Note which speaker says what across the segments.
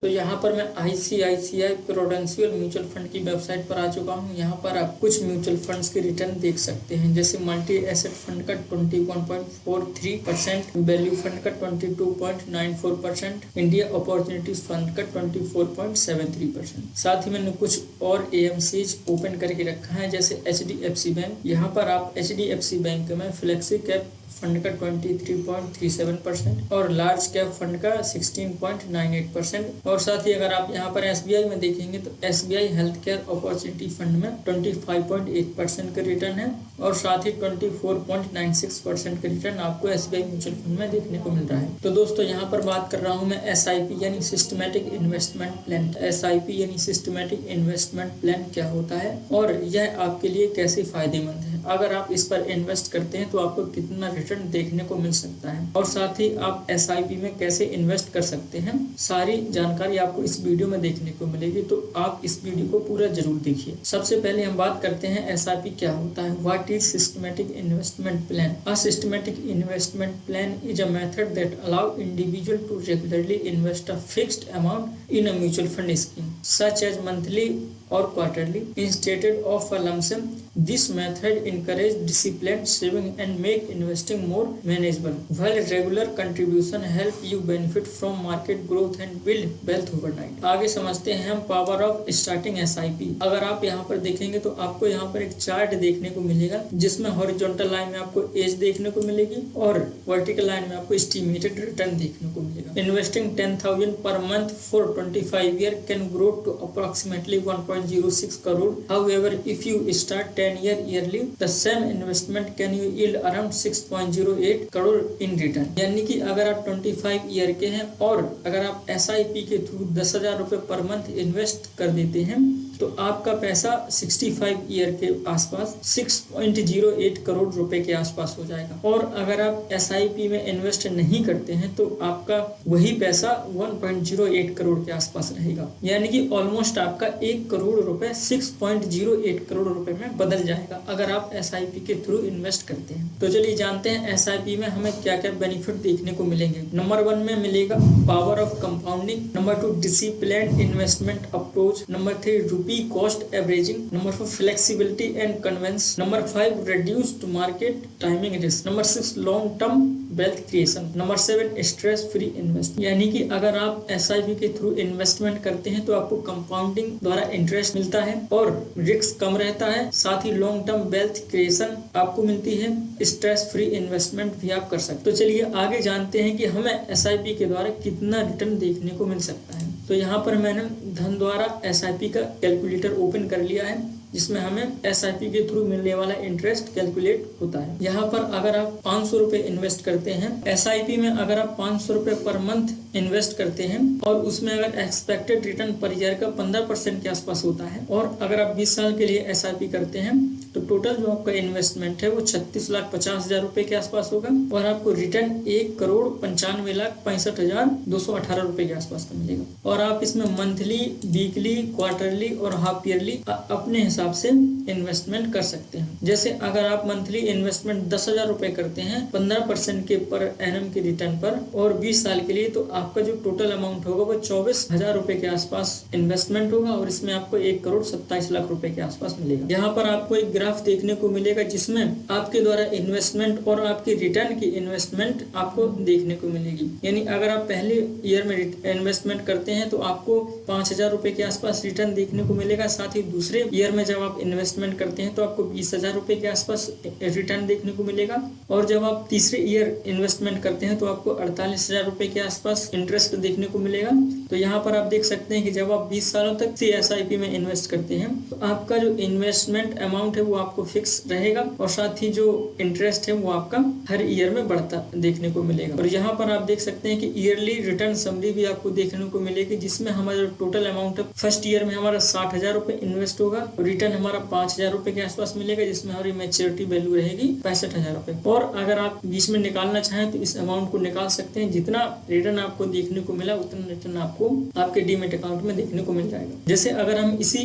Speaker 1: तो यहाँ पर मैं ICICI प्रूडेंशियल म्यूचुअल फंड की वेबसाइट पर आ चुका हूँ। यहाँ पर आप कुछ म्यूचुअल फंड्स के रिटर्न देख सकते हैं, जैसे मल्टी एसेट फंड का 21.43%, वैल्यू फंड का 22.94%, इंडिया अपॉर्चुनिटीज फंड का 24.73%। साथ ही मैंने कुछ और AMCs ओपन करके रखा है, जैसे HDFC बैंक। यहाँ पर आप HDFC बैंक में फ्लेक्सी कैप फंड का 23.37% और लार्ज कैप फंड का 16.98%। और साथ ही अगर आप यहाँ पर SBI में देखेंगे तो SBI health care opportunity fund में 25.8% का रिटर्न है और साथ ही 24.96% का रिटर्न आपको SBI म्यूचुअल फंड में देखने को मिल रहा है। तो दोस्तों यहाँ पर बात कर रहा हूँ मैं SIP यानी सिस्टमेटिक इन्वेस्टमेंट प्लान। SIP यानी सिस्टमेटिक इन्वेस्टमेंट प्लान क्या होता है और यह आपके लिए कैसे फायदेमंद है, अगर आप इस पर इन्वेस्ट करते हैं तो आपको कितना रिटर्न देखने को मिल सकता है, और साथ ही आप SIP में कैसे इन्वेस्ट कर सकते हैं, सारी जानकारी आपको इस वीडियो में देखने को मिलेगी। तो आप इस वीडियो को पूरा जरूर देखिए। सबसे पहले हम बात करते हैं SIP क्या होता है। What is systematic investment plan? A systematic investment plan is a method that allow individual to regularly invest a fixed amount in a mutual fund scheme such as monthly or quarterly instead of a lump sum. This method encourages disciplined saving and make investing more manageable, while regular contribution help you benefit from market growth and build wealth overnight. आगे समझते हैं हम power of starting SIP। अगर आप यहाँ पर देखेंगे तो आपको यहाँ पर एक चार्ट देखने को मिलेगा, जिसमें हॉरिजॉन्टल लाइन में आपको एज देखने को मिलेगी और वर्टिकल लाइन में आपको एस्टिमेटेड रिटर्न देखने को मिलेगा। Investing 10,000 per month for 25 years can grow to approximately 1.06 crore. However, if you start 10-year yearly, the same investment can yield around 6.08 crore in return. यानी कि अगर आप 25 ईयर के हैं और अगर आप SIP के थ्रू 10,000 रुपये पर मंथ इन्वेस्ट कर देते हैं तो आपका पैसा 65 ईयर के आसपास 6.08 करोड़ रुपए के आसपास हो जाएगा। और अगर आप SIP में इन्वेस्ट नहीं करते हैं तो आपका वही पैसा 1.08 करोड़ के आसपास रहेगा, यानी कि ऑलमोस्ट आपका 1 करोड़ रुपए 6.08 करोड़ रुपए में बदल जाएगा अगर आप SIP के थ्रू इन्वेस्ट करते हैं। तो चलिए जानते हैं SIP में हमें क्या क्या बेनिफिट देखने को मिलेंगे। नंबर 1 में मिलेगा power of compounding, number 2 disciplined investment approach, number 3 cost averaging, number 4 flexibility and convenience, number 5 reduced market timing risk, number 6 long term wealth creation, number 7 stress free investment। यानी कि अगर आप SIP के थ्रू इन्वेस्टमेंट करते हैं तो आपको compounding द्वारा इंटरेस्ट मिलता है और रिस्क कम रहता है, साथ ही लॉन्ग टर्म वेल्थ क्रिएशन आपको मिलती है, स्ट्रेस फ्री इन्वेस्टमेंट भी आप कर सकते। तो चलिए आगे जानते हैं कि हमें SIP के द्वारा कितना रिटर्न देखने को मिल सकता है। तो यहाँ पर मैंने धन द्वारा SIP का कैलकुलेटर ओपन कर लिया है, जिसमें हमें SIP के थ्रू मिलने वाला इंटरेस्ट कैलकुलेट होता है। यहाँ पर अगर आप 500 रुपये इन्वेस्ट करते हैं SIP में, अगर आप 500 रुपये पर मंथ इन्वेस्ट करते हैं और उसमें अगर एक्सपेक्टेड रिटर्न पर ईयर का 15% के आसपास होता है और अगर आप 20 साल के लिए SIP करते हैं तो टोटल जो आपका इन्वेस्टमेंट है वो 36,50,000 रुपये के आसपास होगा और आपको रिटर्न 1,95,65,218 रुपये के आसपास का मिलेगा। और आप इसमें मंथली, वीकली, क्वार्टरली और हाफ ईयरली अपने हिसाब से इन्वेस्टमेंट कर सकते हैं। जैसे अगर आप मंथली इन्वेस्टमेंट 10,000 रुपये करते हैं 15% के पर एनम के रिटर्न पर और 20 साल के लिए, तो आपका जो टोटल अमाउंट होगा वो 24,000 रुपये के आसपास इन्वेस्टमेंट होगा और इसमें आपको 1,27,00,000 रुपये के आसपास मिलेगा। यहाँ पर आपको एक ग्राफ देखने को मिलेगा जिसमें आपके द्वारा इन्वेस्टमेंट और आपकी रिटर्न की इन्वेस्टमेंट आपको देखने को मिलेगी। यानी अगर आप पहले ईयर में इन्वेस्टमेंट करते हैं तो आपको 5,000 रुपये के आसपास रिटर्न देखने को मिलेगा। साथ ही दूसरे ईयर में जब आप इन्वेस्टमेंट करते हैं तो आपको 20,000 रुपये के आसपास रिटर्न देखने को मिलेगा और जब आप तीसरे ईयर इन्वेस्टमेंट करते हैं तो आपको 48,000 रुपये के आसपास इंटरेस्ट देखने को मिलेगा। तो यहाँ पर आप देख सकते हैं कि जब आप 20 सालों तक SIP में इन्वेस्ट करते हैं तो आपका जो इन्वेस्टमेंट अमाउंट है वो आपको फिक्स रहेगा और साथ ही जो इंटरेस्ट है वो आपका हर ईयर में बढ़ता देखने को मिलेगा। और यहाँ पर आप देख सकते हैं कि ईयरली रिटर्न समरी भी आपको देखने को मिलेगी, जिसमें हमारा जो टोटल अमाउंट है फर्स्ट ईयर में हमारा 60,000 रुपये इन्वेस्ट होगा और रिटर्न हमारा 5,000 रुपये के आसपास मिलेगा, जिसमें हमारी मैच्योरिटी वैल्यू रहेगी 65,000 रुपये। और अगर आप बीच में निकालना चाहें तो इस अमाउंट को निकाल सकते हैं। जितना रिटर्न आपको देखने को मिला उतना रिटर्न आपको आपके डीमेट अकाउंट में देखने को मिल जाएगा। जैसे अगर हम इसी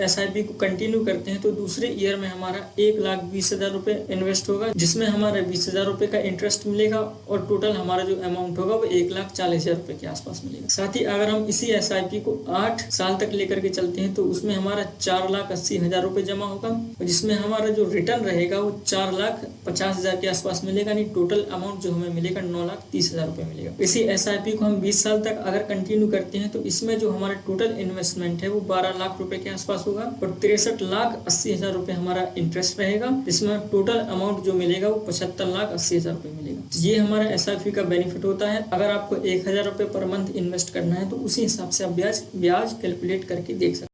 Speaker 1: SIP को कंटिन्यू करते हैं तो दूसरे ईयर में हमारा 1,20,000 रुपए इन्वेस्ट होगा, जिसमें हमारा 20,000 रुपए का इंटरेस्ट मिलेगा और टोटल हमारा जो अमाउंट होगा वो 1,40,000 रुपए के आसपास मिलेगा। साथ ही अगर हम इसी SIP को 8 साल तक लेकर के चलते हैं तो उसमें हमारा 4,80,000 रुपए जमा होगा, जिसमें हमारा जो रिटर्न रहेगा वो 4,50,000 के आसपास मिलेगा। यानी टोटल अमाउंट जो हमें मिलेगा 9,30,000 रुपए मिलेगा। इसी SIP को हम 20 साल तक अगर कंटिन्यू करते हैं तो इसमें जो हमारा टोटल इन्वेस्टमेंट है वो 12 लाख रुपए के आसपास होगा और 63,80,000 रुपए हमारा इंटरेस्ट रहेगा, जिसमें टोटल अमाउंट जो मिलेगा वो 75,80,000 रुपए मिलेगा। ये हमारा SIP का बेनिफिट होता है। अगर आपको 1,000 रुपए पर मंथ इन्वेस्ट करना है तो उसी हिसाब से आप ब्याज कैलकुलेट करके देख सकते हैं।